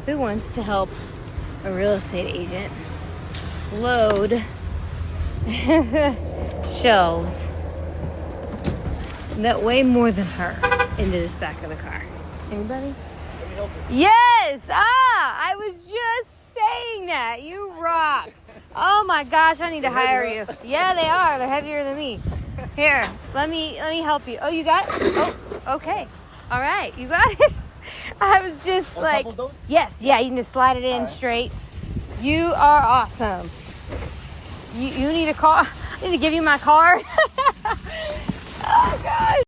Who wants to help a real estate agent load shelves that weigh more than her into this back of the car? Anybody? Yes! I was just saying that. You rock. Oh my gosh, I need to hire you. Yeah, they are. They're heavier than me. Here, let me help you. Oh, you got it? Oh, okay. All right, you got it. I was just like, yes, yeah, you can just slide it in straight. You are awesome. You need a car? I need to give you my card. Oh gosh.